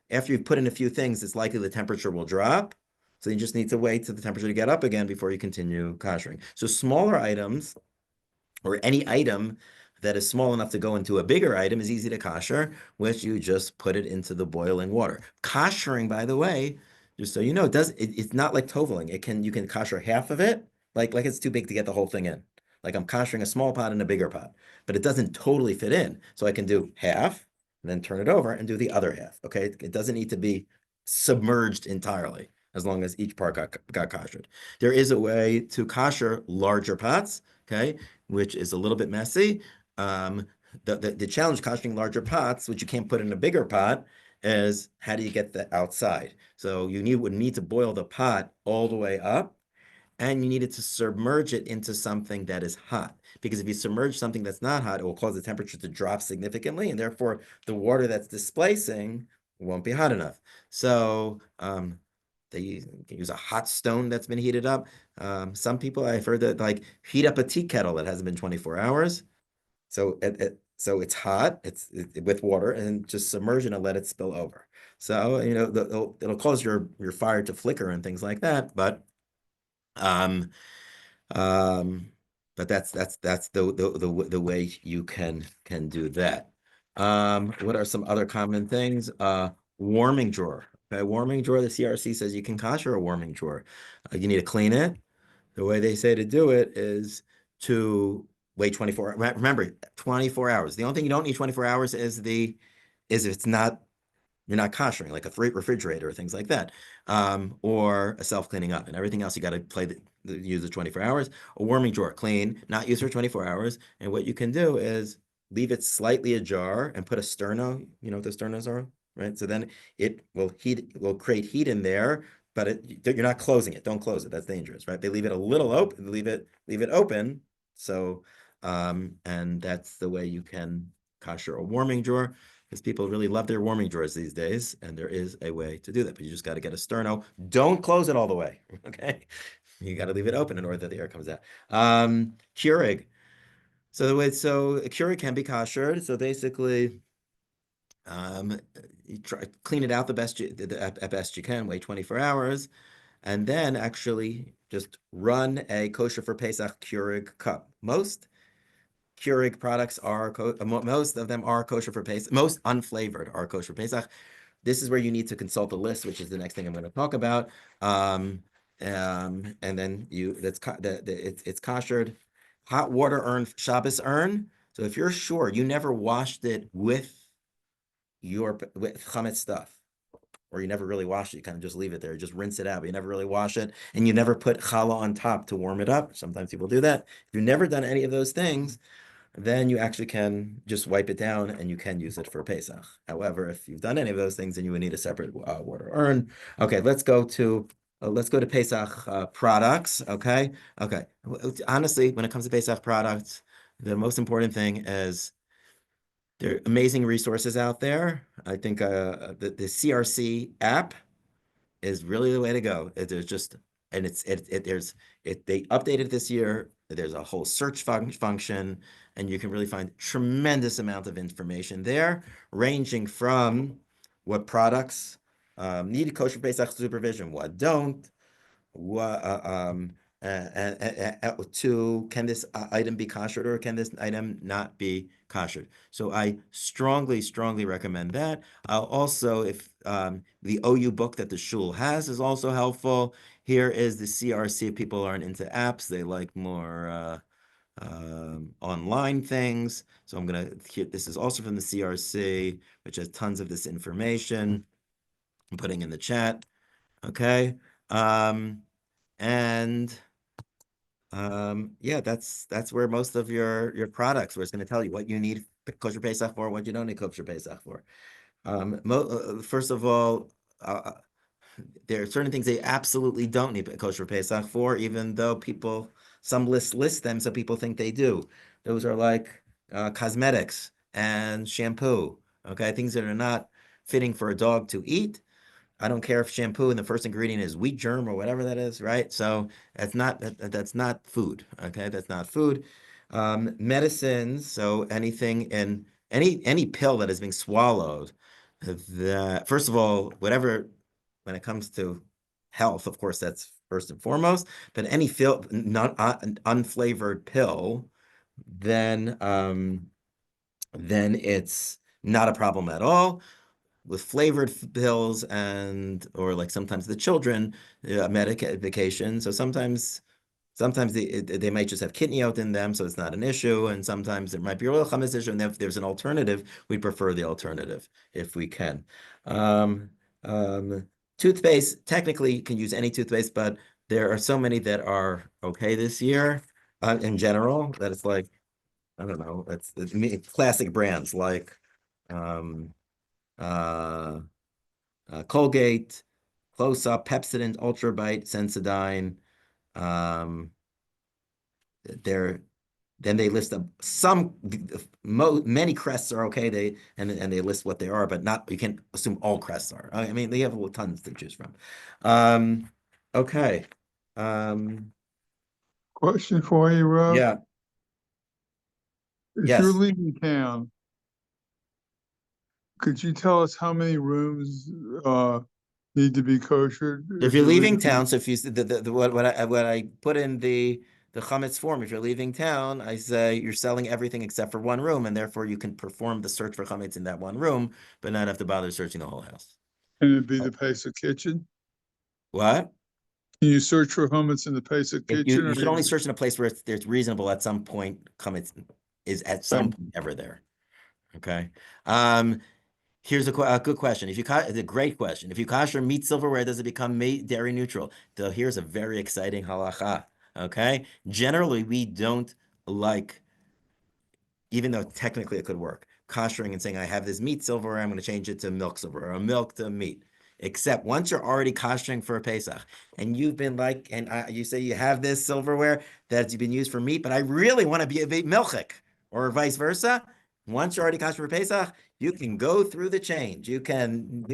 S1: you've put in a few things, it's likely the temperature will drop. So you just need to wait till the temperature to get up again before you continue koshering. So smaller items, or any item that is small enough to go into a bigger item, is easy to kosher, which you just put it into the boiling water. Koshering, by the way, just so you know, it's not like toveling. You can kosher half of it, like it's too big to get the whole thing in. Like I'm koshering a small pot and a bigger pot, but it doesn't totally fit in. So I can do half and then turn it over and do the other half. Okay, it doesn't need to be submerged entirely, as long as each part got koshered. There is a way to kosher larger pots, okay, which is a little bit messy. The challenge koshering larger pots, which you can't put in a bigger pot, is how do you get the outside? So you would need to boil the pot all the way up, and you needed to submerge it into something that is hot. Because if you submerge something that's not hot, it will cause the temperature to drop significantly, and therefore the water that's displacing won't be hot enough. So they can use a hot stone that's been heated up. Some people, I've heard that, like, heat up a tea kettle that hasn't been 24 hours. So it's hot, with water, and just submerge it and let it spill over. So, it'll cause your fire to flicker and things like that, but um, um, that's the way you can do that. What are some other common things? Warming drawer. Okay, warming drawer. The CRC says you can kosher a warming drawer. You need to clean it. The way they say to do it is to wait 24. Remember, 24 hours. The only thing you don't need 24 hours is if it's not, you're not koshering, like a refrigerator or things like that, or a self-cleaning oven. Everything else you got to use the 24 hours. A warming drawer, clean, not use for 24 hours. And what you can do is leave it slightly ajar and put a sterno. You know what the sternos are, right? So then it will create heat in there, but you're not closing it. Don't close it. That's dangerous, right? They leave it a little open, leave it open. So, and that's the way you can kosher a warming drawer, because people really love their warming drawers these days, and there is a way to do that, but you just got to get a sterno. Don't close it all the way, okay? You got to leave it open in order that the air comes out. Keurig. So a Keurig can be koshered. So basically, you clean it out the best you can. Wait 24 hours, and then actually just run a kosher for Pesach Keurig cup. Most Keurig products most of them are kosher for Pesach. Most unflavored are kosher for Pesach. This is where you need to consult the list, which is the next thing I'm going to talk about. And then it's koshered. Hot water urn, Shabbos urn. So if you're sure you never washed it with chametz stuff, or you never really wash it, you kind of just leave it there, just rinse it out, but you never really wash it, and you never put challah on top to warm it up. Sometimes people do that. If you've never done any of those things, then you actually can just wipe it down and you can use it for Pesach. However, if you've done any of those things, then you would need a separate water urn. Okay, let's go to Pesach products. Okay. Honestly, when it comes to Pesach products, the most important thing is there are amazing resources out there. I think the CRC app is really the way to go. There's just, and they updated it this year. There's a whole search function, and you can really find tremendous amount of information there, ranging from what products need kosher Pesach supervision, what don't, to can this item be koshered or can this item not be koshered? So I strongly recommend that. I'll also, if the OU book that the shul has is also helpful. Here is the CRC. If people aren't into apps, they like more online things. So this is also from the CRC, which has tons of this information. I'm putting in the chat. Okay. And yeah, that's where most of your products, where it's going to tell you what you need kosher Pesach for, what you don't need kosher Pesach for. First of all, there are certain things they absolutely don't need kosher Pesach for, even though people some lists list them so people think they do. Those are like cosmetics and shampoo. Okay, things that are not fitting for a dog to eat. I don't care if shampoo and the first ingredient is wheat germ or whatever that is, right? So that's not food. Okay, that's not food. Medicines. So anything in any pill that is being swallowed, that first of all, whatever when it comes to health, of course, that's first and foremost. But any not unflavored pill, then then it's not a problem at all. With flavored pills and or like sometimes the children medication. So sometimes they might just have kidney out in them, so it's not an issue. And sometimes there might be a real chametz issue. And if there's an alternative, we prefer the alternative if we can. Um, um, Toothpaste, technically you can use any toothpaste, but there are so many that are okay this year in general that it's like, I don't know, it's classic brands like um, uh, Colgate, Close Up, Pepsodent, Ultra Bite, Sensodyne. Um, they're then they list many crests are okay. They list what they are, but not you can't assume all crests are. I mean, they have tons to choose from. Okay.
S3: Question for you, Rob.
S1: Yeah.
S3: If
S1: Yes.
S3: you're leaving town, could you tell us how many rooms need to be kosher?
S1: If you're leaving town, so if you what I put in the chametz form, if you're leaving town, I say you're selling everything except for one room, and therefore you can perform the search for chametz in that one room, but not have to bother searching the whole house.
S3: And it'd be the Pesach kitchen?
S1: What?
S3: Can you search for hummus in the Pesach kitchen?
S1: You should only search in a place where it's reasonable at some point. Chametz is at some point ever there. Okay. Here's a good question. It's a great question. If you kosher meat silverware, does it become dairy neutral? Here's a very exciting halacha. Okay. Generally, we don't like, even though technically it could work, koshering and saying, I have this meat silverware, I'm going to change it to milk silverware or milk to meat. Except once you're already koshering for a Pesach and you've been like, and you say you have this silverware that's been used for meat, but I really want to be a milchik or vice versa. Once you're already koshering for Pesach, you can go through the change. You can,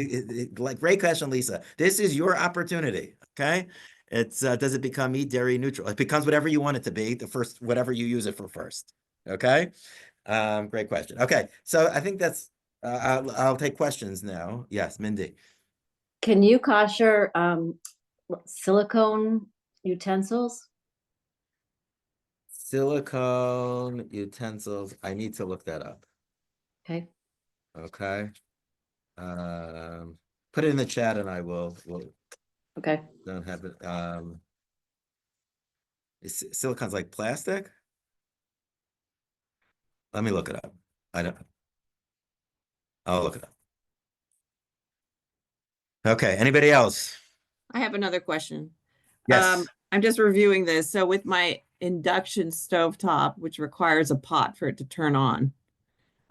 S1: like, great question, Lisa. This is your opportunity. Okay. It's, does it become meat, dairy neutral? It becomes whatever you want it to be, whatever you use it for first. Okay. Great question. Okay. So I think that's, I'll take questions now. Yes, Mindy.
S4: Can you kosher silicone utensils?
S1: Silicone utensils. I need to look that up.
S4: Okay.
S1: Okay. Put it in the chat and I will
S4: Okay.
S1: don't have it. Silicone's like plastic? Let me look it up. I'll look it up. Okay. Anybody else?
S7: I have another question.
S1: Yes.
S7: I'm just reviewing this. So with my induction stovetop, which requires a pot for it to turn on,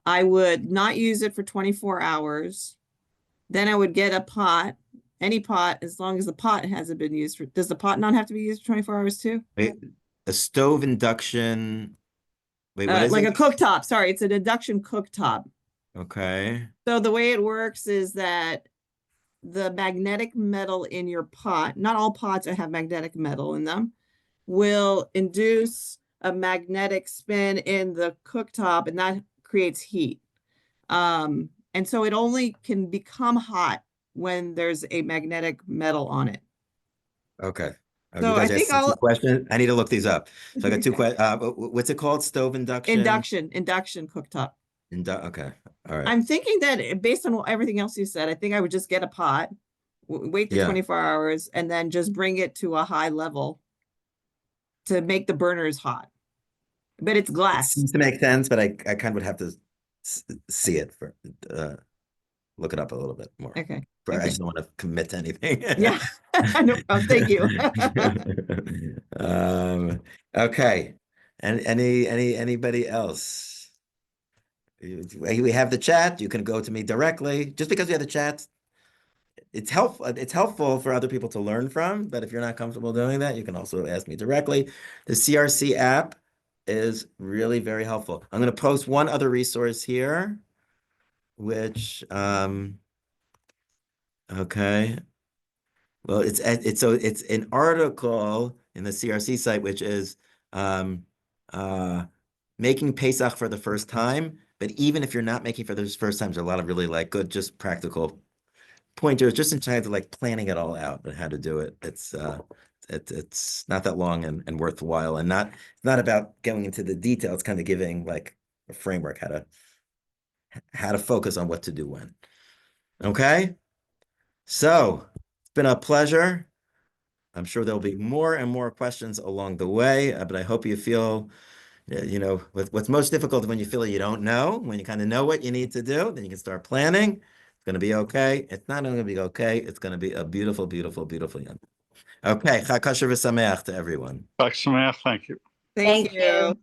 S7: I would not use it for 24 hours. Then I would get a pot, any pot, as long as the pot hasn't been used for, does the pot not have to be used for 24 hours too?
S1: Wait, a stove induction. Wait, what is
S7: Like
S1: it?
S7: a cooktop. Sorry, it's an induction cooktop.
S1: Okay.
S7: So the way it works is that the magnetic metal in your pot, not all pots have magnetic metal in them, will induce a magnetic spin in the cooktop, and that creates heat. And so it only can become hot when there's a magnetic metal on it.
S1: Okay. Oh,
S7: So
S1: you guys
S7: I think
S1: asked two
S7: I'll
S1: questions. I need to look these up. So I got two questions. What's it called? Stove induction?
S7: induction cooktop.
S1: Okay. All right.
S7: I'm thinking that based on everything else you said, I think I would just get a pot, wait the
S1: Yeah.
S7: 24 hours, and then just bring it to a high level to make the burners hot. But it's
S1: It
S7: glass.
S1: seems to make sense, but I kind of would have to see it for look it up a little bit more.
S7: Okay.
S1: I
S7: Okay.
S1: just don't want to commit to anything.
S7: Yeah. No problem. Thank you.
S1: Okay. And anybody else? We have the chat. You can go to me directly. Just because we have the chat, it's helpful for other people to learn from, but if you're not comfortable doing that, you can also ask me directly. The CRC app is really very helpful. I'm going to post one other resource here, which okay. Well, it's an article in the CRC site, which is making Pesach for the first time. But even if you're not making for the first time, there's a lot of really like good, just practical pointers, just in terms of like planning it all out and how to do it. It's not that long and worthwhile, and not about going into the detail. It's kind of giving like a framework how to focus on what to do when. Okay, so it's been a pleasure. I'm sure there'll be more and more questions along the way, but I hope you feel, what's most difficult when you feel you don't know, when you kind of know what you need to do, then you can start planning. It's going to be okay. It's not only going to be okay, it's going to be a beautiful, beautiful, beautiful young. Okay, Chag Kosher v'Sameach to everyone.
S8: Thank you.
S7: Thank
S4: Thank you.
S7: you.